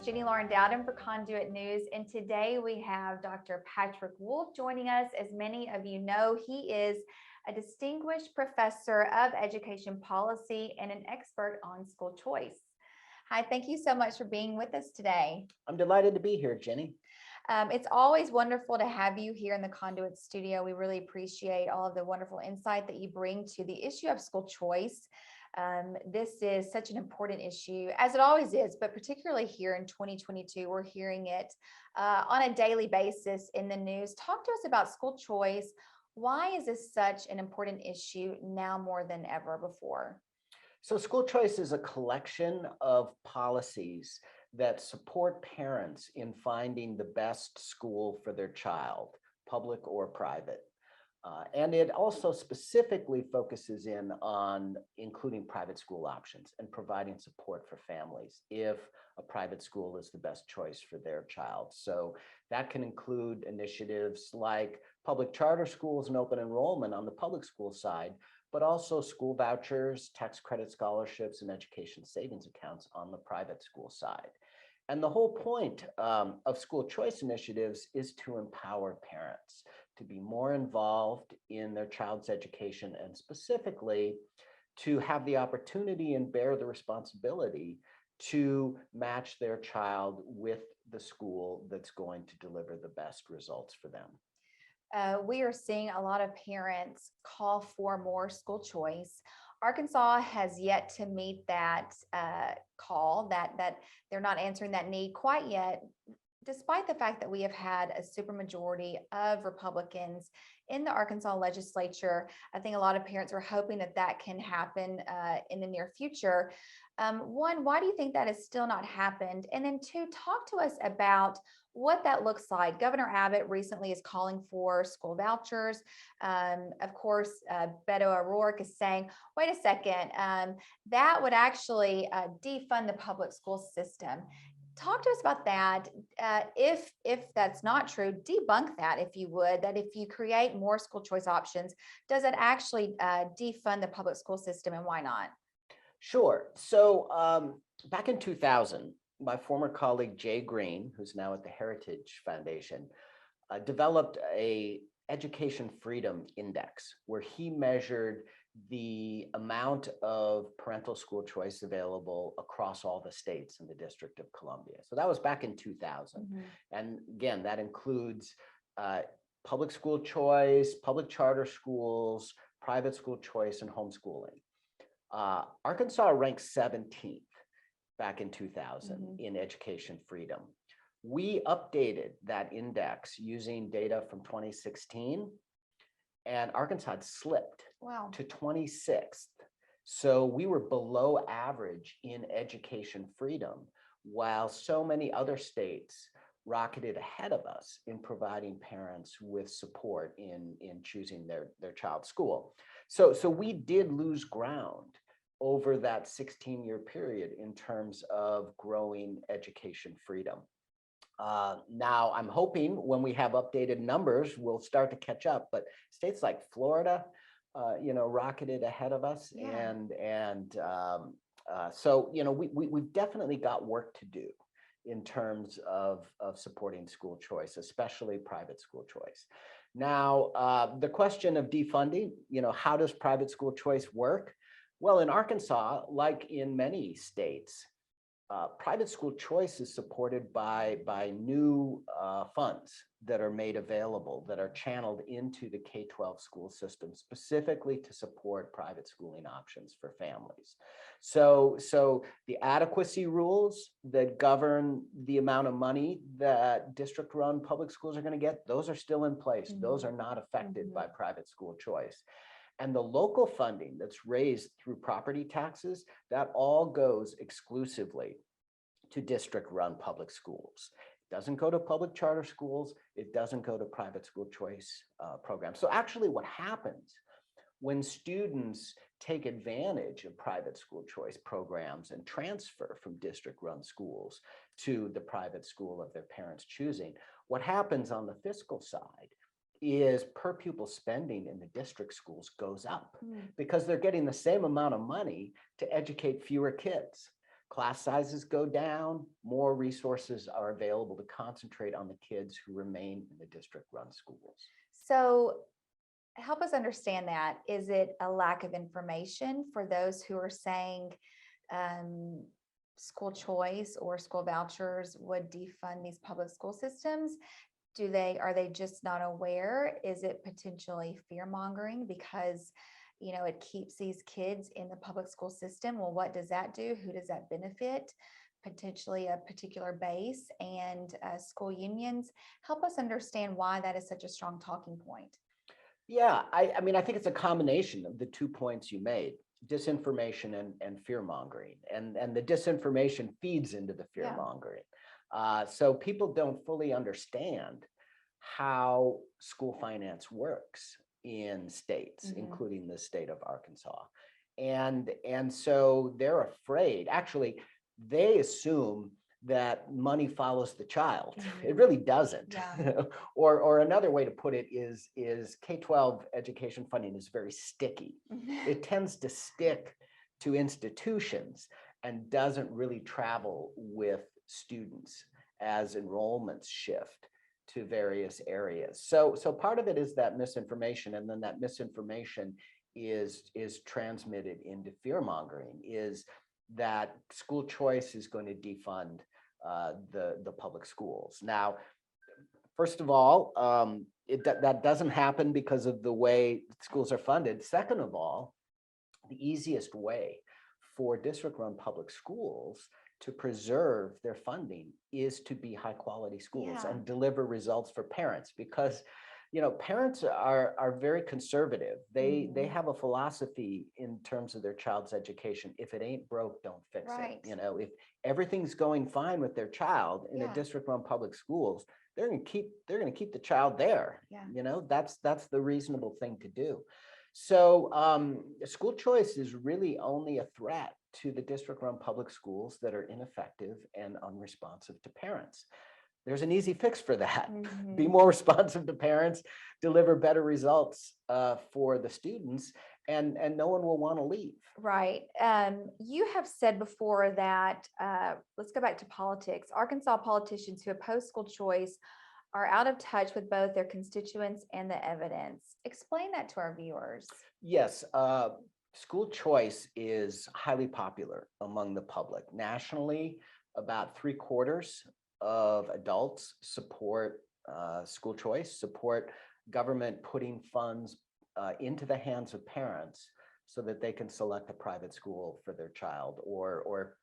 Jenny Lauren Dowden for Conduit News, and today we have Dr. Patrick Wolf joining us. As many of you know, he is a distinguished professor of education policy and an expert on school choice. Hi, thank you so much for being with us today. I'm delighted to be here, Jenny. It's always wonderful to have you here in the Conduit studio. We really appreciate all of the wonderful insight that you bring to the issue of school choice. This is such an important issue, as it always is, but particularly here in 2022, we're hearing it on a daily basis in the news. Talk to us about school choice. Why is this such an important issue now more than ever before? So school choice is a collection of policies that support parents in finding the best school for their child, public or private. And it also specifically focuses in on including private school options and providing support for families if a private school is the best choice for their child. So that can include initiatives like public charter schools and open enrollment on the public school side, but also school vouchers, tax credit scholarships, and education savings accounts on the private school side. And the whole point of school choice initiatives is to empower parents to be more involved in their child's education, and specifically to have the opportunity and bear the responsibility to match their child with the school that's going to deliver the best results for them. We are seeing a lot of parents call for more school choice. Arkansas has yet to meet that call, that they're not answering that need quite yet, despite the fact that we have had a supermajority of Republicans in the Arkansas legislature. I think a lot of parents are hoping that that can happen in the near future. One, why do you think that has still not happened? And then two, talk to us about what that looks like. Governor Abbott recently is calling for school vouchers. Of course, Beto O'Rourke is saying, wait a second, that would actually defund the public school system. Talk to us about that. If that's not true, debunk that, if you would, that if you create more school choice options, does it actually defund the public school system, and why not? Sure. So back in 2000, my former colleague, Jay Green, who's now at the Heritage Foundation, developed a education freedom index where he measured the amount of parental school choice available across all the states in the District of Columbia. So that was back in 2000. Mm-hmm. And again, that includes public school choice, public charter schools, private school choice, and homeschooling. Arkansas ranked 17th back in 2000 mm-hmm. in education freedom. We updated that index using data from 2016, and Arkansas had slipped to 26th. So we were below average in education freedom, while so many other states rocketed ahead of us in providing parents with support in choosing their child's school. So we did lose ground over that 16-year period in terms of growing education freedom. Now, I'm hoping when we have updated numbers, we'll start to catch up. But states like Florida, rocketed ahead of us, yeah. So we've definitely got work to do in terms of supporting school choice, especially private school choice. Now, the question of defunding, how does private school choice work? Well, in Arkansas, like in many states, private school choice is supported by new funds that are made available, that are channeled into the K-12 school system, specifically to support private schooling options for families. So the adequacy rules that govern the amount of money that district-run public schools are going to get, those are still in place. Mm-hmm. Those are not affected mm-hmm. by private school choice. And the local funding that's raised through property taxes, that all goes exclusively to district-run public schools. It doesn't go to public charter schools. It doesn't go to private school choice programs. So actually what happens when students take advantage of private school choice programs and transfer from district-run schools to the private school of their parents' choosing, what happens on the fiscal side is per pupil spending in the district schools goes up because they're getting the same amount of money to educate fewer kids. class sizes go down, more resources are available to concentrate on the kids who remain in the district-run schools. So help us understand that. Is it a lack of information for those who are saying um, school choice or school vouchers would defund these public school systems? Are they just not aware? Is it potentially fear mongering because, it keeps these kids in the public school system? Well, what does that do? Who does that benefit? Potentially a particular base and school unions. Help us understand why that is such a strong talking point. Yeah, I mean, I think it's a combination of the 2 points you made, disinformation and fear mongering. And the disinformation feeds into the fear mongering. So people don't fully understand how school finance works in states, including the state of Arkansas. And so they're afraid. Actually, they assume that money follows the child. It really doesn't. Yeah. Or another way to put it is K-12 education funding is very sticky. It tends to stick to institutions and doesn't really travel with students as enrollments shift to various areas. So part of it is that misinformation, and then that misinformation is transmitted into fear mongering, is that school choice is going to defund the public schools. Now, first of all, that doesn't happen because of the way schools are funded. Second of all, the easiest way for district-run public schools to preserve their funding is to be high-quality schools and deliver results for parents, because parents are very conservative. They have a philosophy in terms of their child's education: if it ain't broke, don't fix it. If everything's going fine with their child in a district-run public schools, they're going to keep the child there. That's the reasonable thing to do. So school choice is really only a threat to the district-run public schools that are ineffective and unresponsive to parents. There's an easy fix for that. Be more responsive to parents, deliver better results for the students, and no one will want to leave. Right. You have said before that, let's go back to politics. Arkansas politicians who oppose school choice are out of touch with both their constituents and the evidence. Explain that to our viewers. Yes. School choice is highly popular among the public. Nationally, about 3/4 of adults support school choice, support government putting funds into the hands of parents so that they can select a private school for their child, or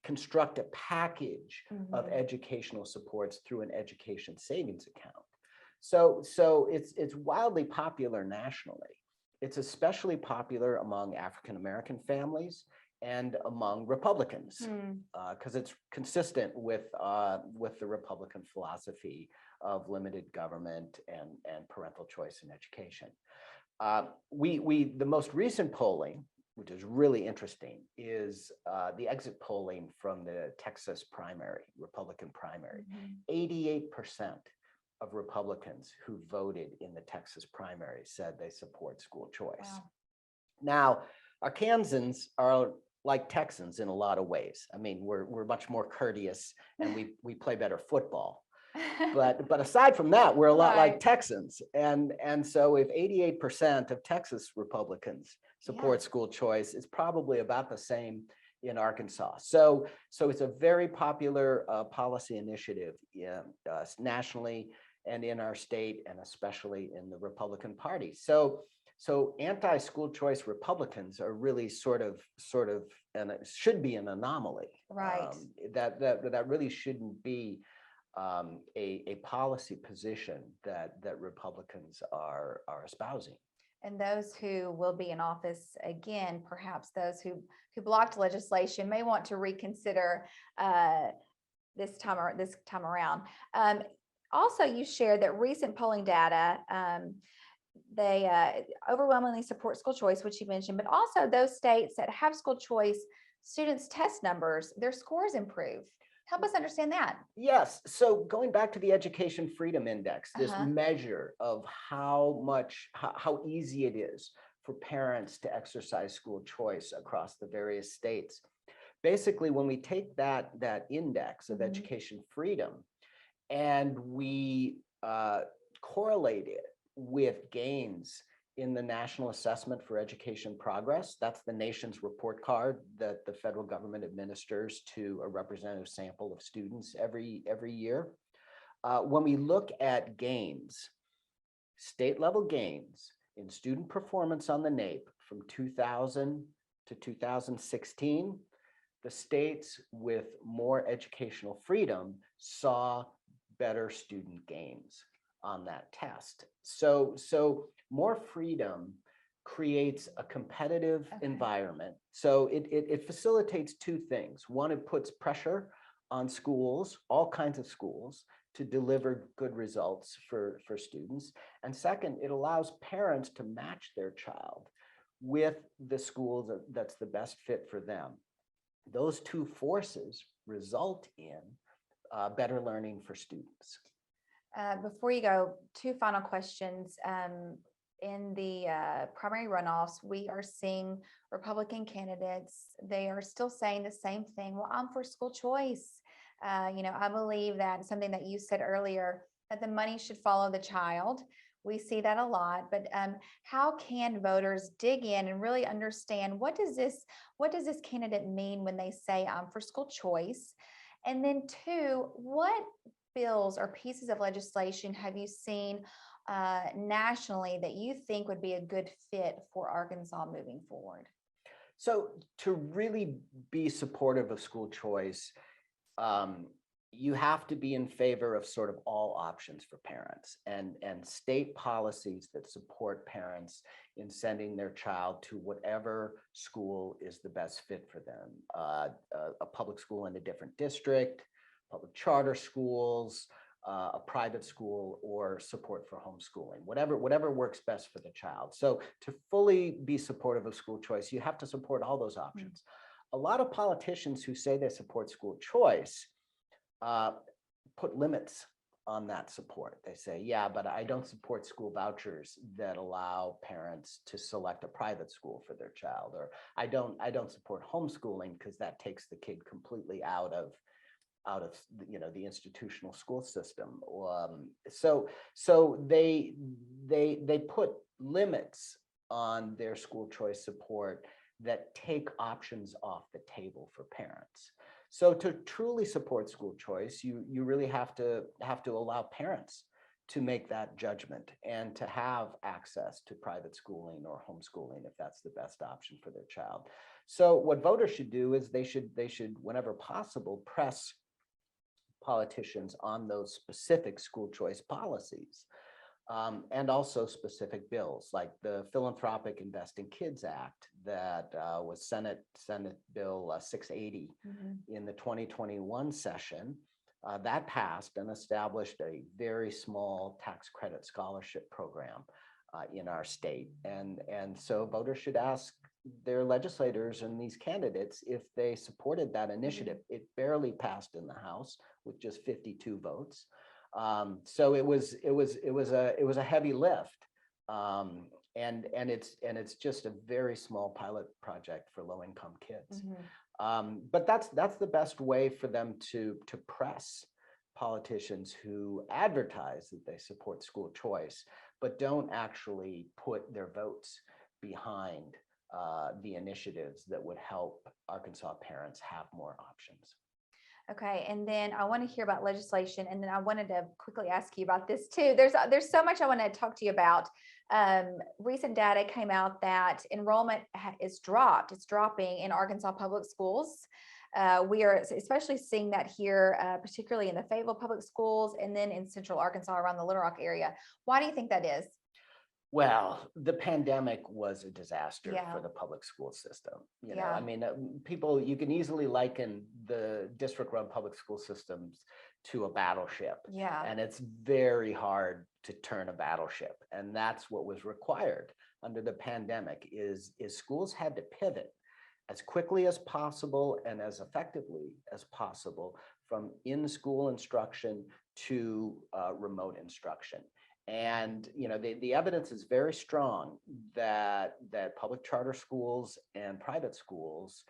construct a package of educational supports through an education savings account. So it's wildly popular nationally. It's especially popular among African American families and among Republicans, because it's consistent with the Republican philosophy of limited government and parental choice in education. The most recent polling, which is really interesting, is the exit polling from the Texas primary, Republican primary. 88% of Republicans who voted in the Texas primary said they support school choice. Wow. Now, Arkansans are like Texans in a lot of ways. I mean, we're much more courteous and we play better football. But aside from that, we're a lot like Texans. And so if 88% of Texas Republicans support school choice, it's probably about the same in Arkansas. So it's a very popular policy initiative nationally and in our state, and especially in the Republican Party. So anti-school choice Republicans are really sort of, and it should be an anomaly. Right. That really shouldn't be a policy position that Republicans are espousing. And those who will be in office again, perhaps those who blocked legislation, may want to reconsider this time around. Also, you shared that recent polling data, they overwhelmingly support school choice, which you mentioned, but also those states that have school choice, students' test numbers, their scores improve. Help us understand that. Yes. So going back to the Education Freedom Index, this measure of how easy it is for parents to exercise school choice across the various states, basically, when we take that index of Mhm. education freedom and we correlate it with gains in the National Assessment for Education Progress, that's the nation's report card that the federal government administers to a representative sample of students every year. When we look at gains, state level gains in student performance on the NAEP from 2000 to 2016, the states with more educational freedom saw better student gains on that test. So more freedom creates a competitive environment. So it facilitates two things. One, it puts pressure on schools, all kinds of schools, to deliver good results for students. And second, it allows parents to match their child with the school that's the best fit for them. Those two forces result in better learning for students. Before you go, two final questions. In the primary runoffs, we are seeing Republican candidates. They are still saying the same thing. Well, I'm for school choice. I believe that something that you said earlier, that the money should follow the child. We see that a lot, but how can voters dig in and really understand what does this candidate mean when they say I'm for school choice? And then two, what bills or pieces of legislation have you seen nationally that you think would be a good fit for Arkansas moving forward? So to really be supportive of school choice, you have to be in favor of sort of all options for parents and state policies that support parents in sending their child to whatever school is the best fit for them. A public school in a different district, public charter schools, a private school, or support for homeschooling, whatever works best for the child. So to fully be supportive of school choice, you have to support all those options. A lot of politicians who say they support school choice put limits on that support. They say, yeah, but I don't support school vouchers that allow parents to select a private school for their child, or I don't support homeschooling because that takes the kid completely out of the institutional school system. So they put limits on their school choice support that take options off the table for parents. So to truly support school choice, you really have to allow parents to make that judgment and to have access to private schooling or homeschooling if that's the best option for their child. So what voters should do is they should, whenever possible, press politicians on those specific school choice policies. And also specific bills like the Philanthropic Invest in Kids Act that was Senate Bill 680 in the 2021 session. That passed and established a very small tax credit scholarship program in our state. And so voters should ask their legislators and these candidates if they supported that initiative. It barely passed in the House with just 52 votes. So it was a heavy lift, and it's just a very small pilot project for low-income kids. But that's the best way for them to press politicians who advertise that they support school choice, but don't actually put their votes behind the initiatives that would help Arkansas parents have more options. Okay, and then I want to hear about legislation, and then I wanted to quickly ask you about this too. There's so much I want to talk to you about. Recent data came out that enrollment is dropped. It's dropping in Arkansas public schools. We are especially seeing that here, particularly in the Fayetteville public schools, and then in Central Arkansas around the Little Rock area. Why do you think that is? Well, the pandemic was a disaster for the public school system. I mean, people, you can easily liken the district-run public school systems to a battleship. And it's very hard to turn a battleship. And that's what was required under the pandemic is schools had to pivot as quickly as possible and as effectively as possible from in-school instruction to remote instruction. And the evidence is very strong that public charter schools and private schools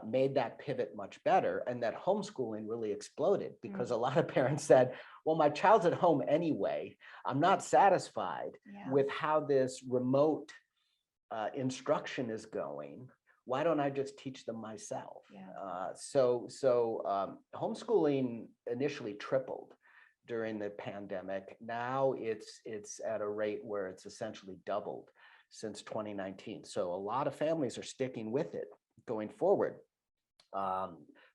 made that pivot much better, and that homeschooling really exploded because a lot of parents said, well, my child's at home anyway. I'm not satisfied with how this remote instruction is going. Why don't I just teach them myself? Homeschooling initially tripled during the pandemic. Now it's at a rate where it's essentially doubled since 2019. So a lot of families are sticking with it going forward.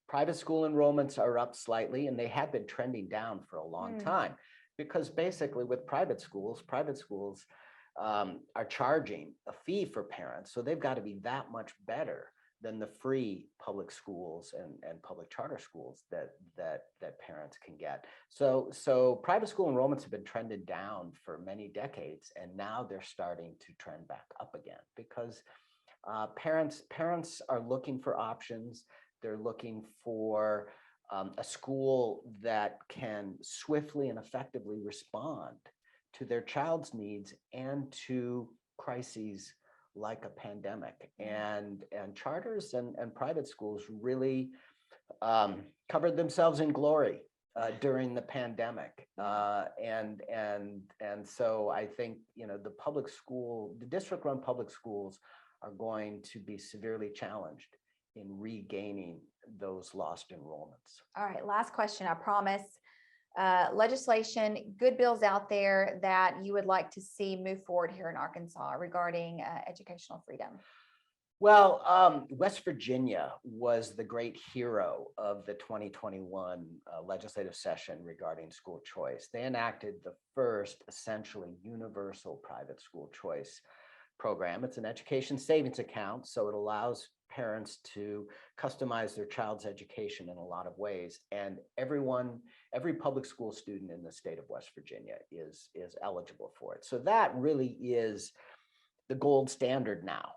Private school enrollments are up slightly, and they have been trending down for a long time, because basically with private schools are charging a fee for parents. So they've got to be that much better than the free public schools and public charter schools that parents can get. So private school enrollments have been trended down for many decades, and now they're starting to trend back up again, because parents are looking for options. They're looking for a school that can swiftly and effectively respond to their child's needs and to crises like a pandemic. And charters and private schools really covered themselves in glory during the pandemic. And so I think, the district-run public schools are going to be severely challenged in regaining those lost enrollments. All right, last question, I promise. Legislation, good bills out there that you would like to see move forward here in Arkansas regarding educational freedom? Well, West Virginia was the great hero of the 2021 legislative session regarding school choice. They enacted the first essentially universal private school choice program. It's an education savings account, so it allows parents to customize their child's education in a lot of ways. And every public school student in the state of West Virginia is eligible for it. So that really is the gold standard now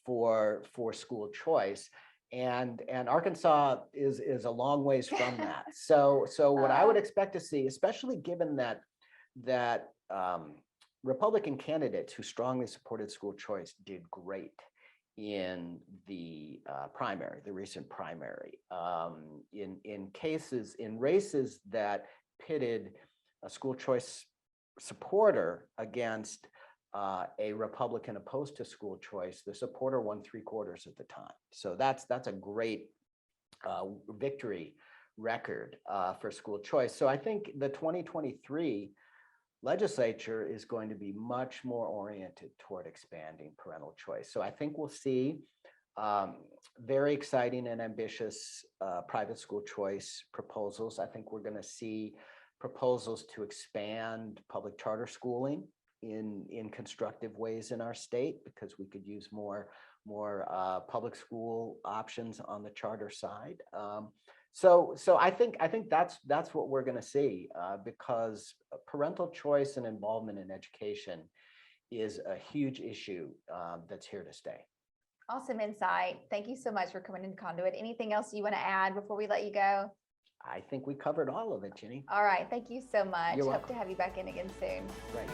for school choice. And Arkansas is a long ways from that. So what I would expect to see, especially given that Republican candidates who strongly supported school choice did great in the recent primary, in races that pitted a school choice supporter against a Republican opposed to school choice, the supporter won 3/4 of the time. So that's a great victory record for school choice. So I think the 2023 legislature is going to be much more oriented toward expanding parental choice. So I think we'll see very exciting and ambitious private school choice proposals. I think we're going to see proposals to expand public charter schooling in constructive ways in our state, because we could use more public school options on the charter side. So I think that's what we're going to see, because parental choice and involvement in education is a huge issue that's here to stay. Awesome insight. Thank you so much for coming into Conduit. Anything else you want to add before we let you go? I think we covered all of it, Ginny. All right. Thank you so much. You're Hope welcome. to have you back in again soon. Right.